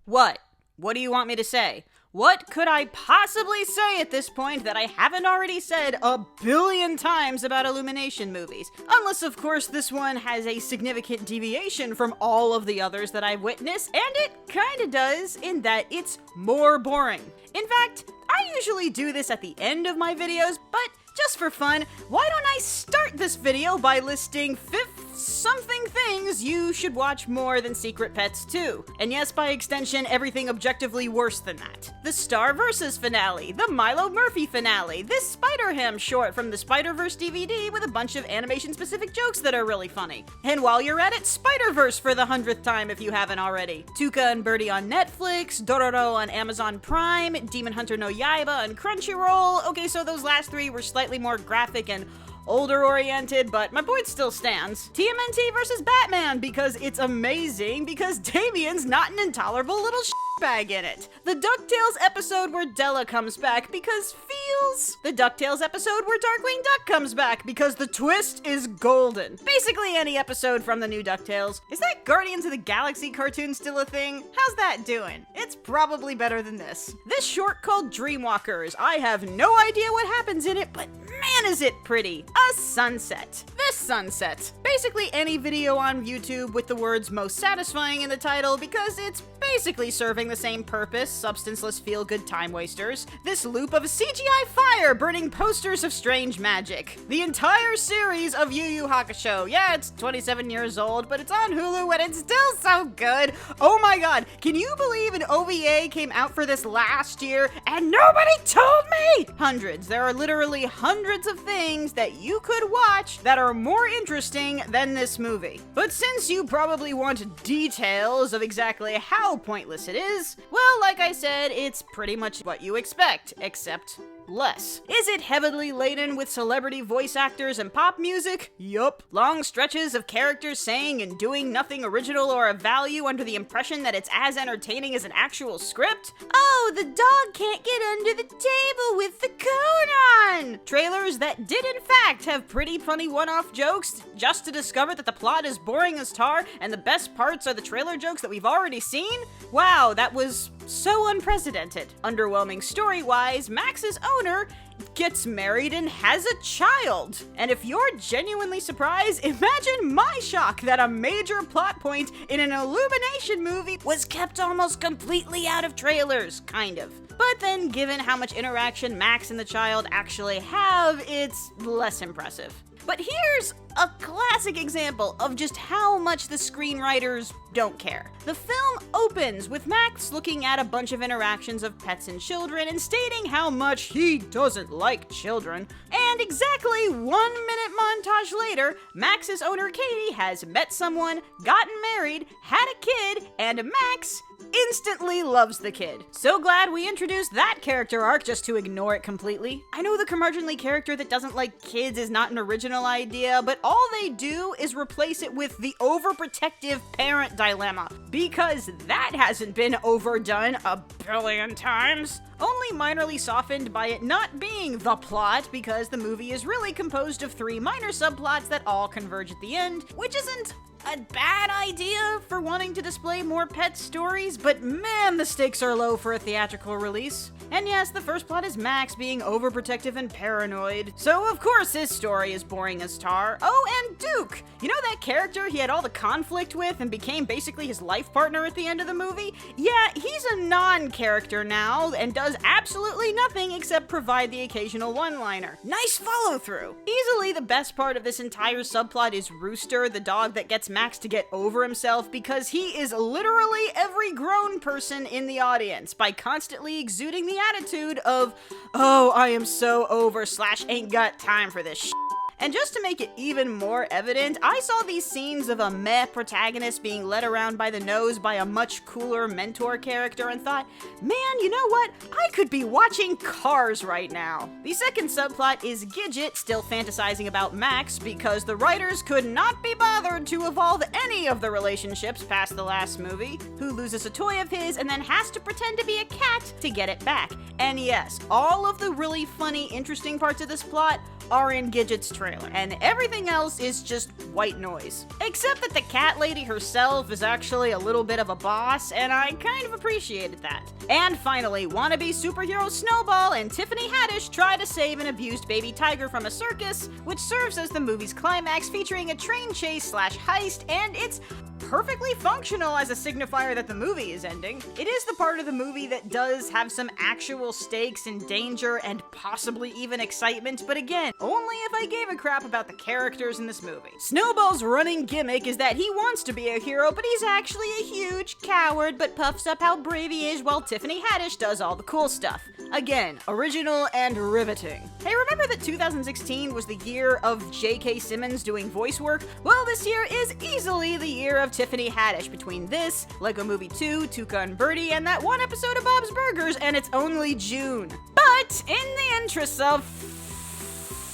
What? What do you want me to say? What could I possibly say at this point that I haven't already said a billion times about Illumination movies? Unless, of course, this one has a significant deviation from all of the others that I've witnessed, and it kinda does in that it's more boring. In fact, I usually do this at the end of my videos, but just for fun, why don't I start this video by listing 50-something things you should watch more than Secret Pets 2. And yes, by extension, everything objectively worse than that. The Star vs. finale, the Milo Murphy finale, this Spider-Ham short from the Spider-Verse DVD with a bunch of animation-specific jokes that are really funny. And while you're at it, Spider-Verse for the 100th time if you haven't already. Tuca and Birdie on Netflix, Dororo on Amazon Prime, Demon Hunter no Yaiba on Crunchyroll. Okay, so those last three were slightly more graphic and older-oriented, but my point still stands. TMNT vs. Batman, because it's amazing, because Damien's not an intolerable little bag in it. The DuckTales episode where Della comes back because feels. The DuckTales episode where Darkwing Duck comes back because the twist is golden. Basically any episode from the new DuckTales. Is that Guardians of the Galaxy cartoon still a thing? How's that doing? It's probably better than this. This short called Dreamwalkers. I have no idea what happens in it, but man is it pretty. A sunset. This sunset. Basically any video on YouTube with the words most satisfying in the title because it's basically serving the same purpose, substanceless feel-good time wasters. This loop of CGI fire burning posters of strange magic. The entire series of Yu Yu Hakusho. Yeah, it's 27 years old, but it's on Hulu and it's still so good. Oh my god, can you believe an OVA came out for this last year and nobody told me? Hundreds. There are literally hundreds of things that you could watch that are more interesting than this movie. But since you probably want details of exactly how pointless it is, well, like I said, it's pretty much what you expect, except less. Is it heavily laden with celebrity voice actors and pop music? Yup. Long stretches of characters saying and doing nothing original or of value under the impression that it's as entertaining as an actual script? Oh, the dog can't get under the table with the cone on! Trailers that did in fact have pretty funny one-off jokes just to discover that the plot is boring as tar and the best parts are the trailer jokes that we've already seen? Wow, that was so unprecedented. Underwhelming story-wise, Max's owner gets married and has a child. And if you're genuinely surprised, imagine my shock that a major plot point in an Illumination movie was kept almost completely out of trailers, kind of. But then, given how much interaction Max and the child actually have, it's less impressive. But here's a classic example of just how much the screenwriters don't care. The film opens with Max looking at a bunch of interactions of pets and children and stating how much he doesn't like children. And exactly 1 minute montage later, Max's owner Katie has met someone, gotten married, had a kid, and Max instantly loves the kid. So glad we introduced that character arc just to ignore it completely. I know the curmudgeonly character that doesn't like kids is not an original idea, but all they do is replace it with the overprotective parent dilemma, because that hasn't been overdone a billion times. Only minorly softened by it not being the plot, because the movie is really composed of 3 minor subplots that all converge at the end, which isn't a bad idea for wanting to display more pet stories, but man, the stakes are low for a theatrical release. And yes, the first plot is Max being overprotective and paranoid, so of course his story is boring as tar. Oh, and Duke! You know that character he had all the conflict with and became basically his life partner at the end of the movie? Yeah, he's a non-character now and does absolutely nothing except provide the occasional one-liner. Nice follow-through! Easily the best part of this entire subplot is Rooster, the dog that gets Max to get over himself, because he is literally every grown person in the audience by constantly exuding the attitude of, oh, I am so over / ain't got time for this shit. And just to make it even more evident, I saw these scenes of a meh protagonist being led around by the nose by a much cooler mentor character and thought, man, you know what? I could be watching Cars right now. The second subplot is Gidget still fantasizing about Max because the writers could not be bothered to evolve any of the relationships past the last movie, who loses a toy of his and then has to pretend to be a cat to get it back. And yes, all of the really funny, interesting parts of this plot are in Gidget's trailer, and everything else is just white noise. Except that the cat lady herself is actually a little bit of a boss, and I kind of appreciated that. And finally, wannabe superhero Snowball and Tiffany Haddish try to save an abused baby tiger from a circus, which serves as the movie's climax, featuring a train chase / heist, and it's perfectly functional as a signifier that the movie is ending. It is the part of the movie that does have some actual stakes and danger and possibly even excitement, but again, only if I gave a crap about the characters in this movie. Snowball's running gimmick is that he wants to be a hero, but he's actually a huge coward, but puffs up how brave he is while Tiffany Haddish does all the cool stuff. Again, original and riveting. Hey, remember that 2016 was the year of J.K. Simmons doing voice work? Well, this year is easily the year of Tiffany Haddish, between this, Lego Movie 2, Tuca and Birdie, and that one episode of Bob's Burgers, and it's only June. But in the interest of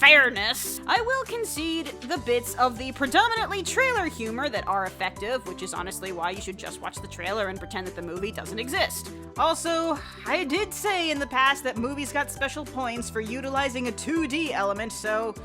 fairness, I will concede the bits of the predominantly trailer humor that are effective, which is honestly why you should just watch the trailer and pretend that the movie doesn't exist. Also, I did say in the past that movies got special points for utilizing a 2D element, so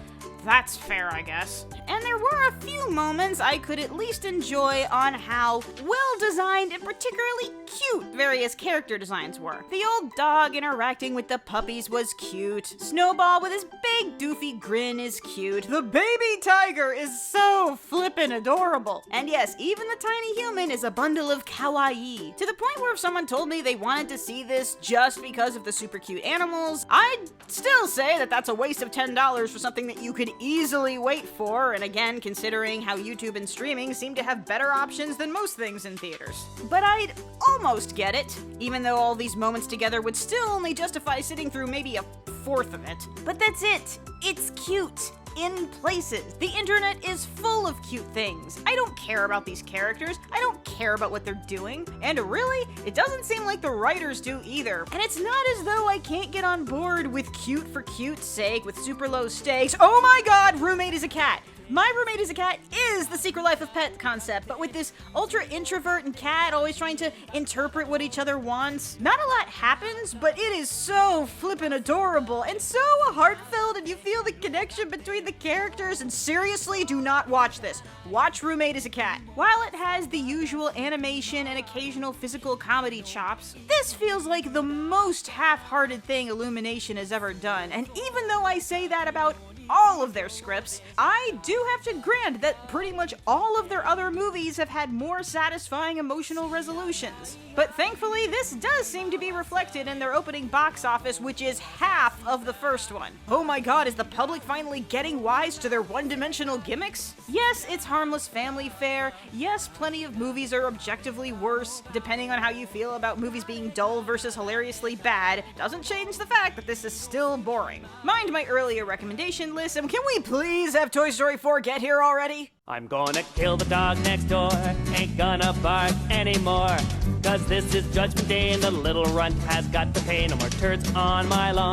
that's fair, I guess. And there were a few moments I could at least enjoy on how well-designed and particularly cute various character designs were. The old dog interacting with the puppies was cute. Snowball with his big doofy grin is cute. The baby tiger is so flippin' adorable. And yes, even the tiny human is a bundle of kawaii. To the point where if someone told me they wanted to see this just because of the super cute animals, I'd still say that that's a waste of $10 for something that you could easily wait for, and again, considering how YouTube and streaming seem to have better options than most things in theaters. But I'd almost get it, even though all these moments together would still only justify sitting through maybe a fourth of it. But that's it. It's cute. In places. The internet is full of cute things. I don't care about these characters. I don't care about what they're doing. And really, it doesn't seem like the writers do either. And it's not as though I can't get on board with cute for cute's sake with super low stakes. Oh my god, roommate is a cat. My Roommate is a Cat is the Secret Life of Pet concept, but with this ultra introvert and cat always trying to interpret what each other wants. Not a lot happens, but it is so flippin' adorable and so heartfelt, and you feel the connection between the characters, and seriously, do not watch this. Watch Roommate is a Cat. While it has the usual animation and occasional physical comedy chops, this feels like the most half-hearted thing Illumination has ever done, and even though I say that about all of their scripts, I do have to grant that pretty much all of their other movies have had more satisfying emotional resolutions. But thankfully, this does seem to be reflected in their opening box office, which is half of the first one. Oh my god, is the public finally getting wise to their one-dimensional gimmicks? Yes, it's harmless family fare. Yes, plenty of movies are objectively worse, depending on how you feel about movies being dull versus hilariously bad. Doesn't change the fact that this is still boring. Mind my earlier recommendation list, and can we please have Toy Story 4 get here already? I'm gonna kill the dog next door, ain't gonna bark anymore, 'cause this is Judgment Day and the little runt has got to pay. No more turds on my lawn.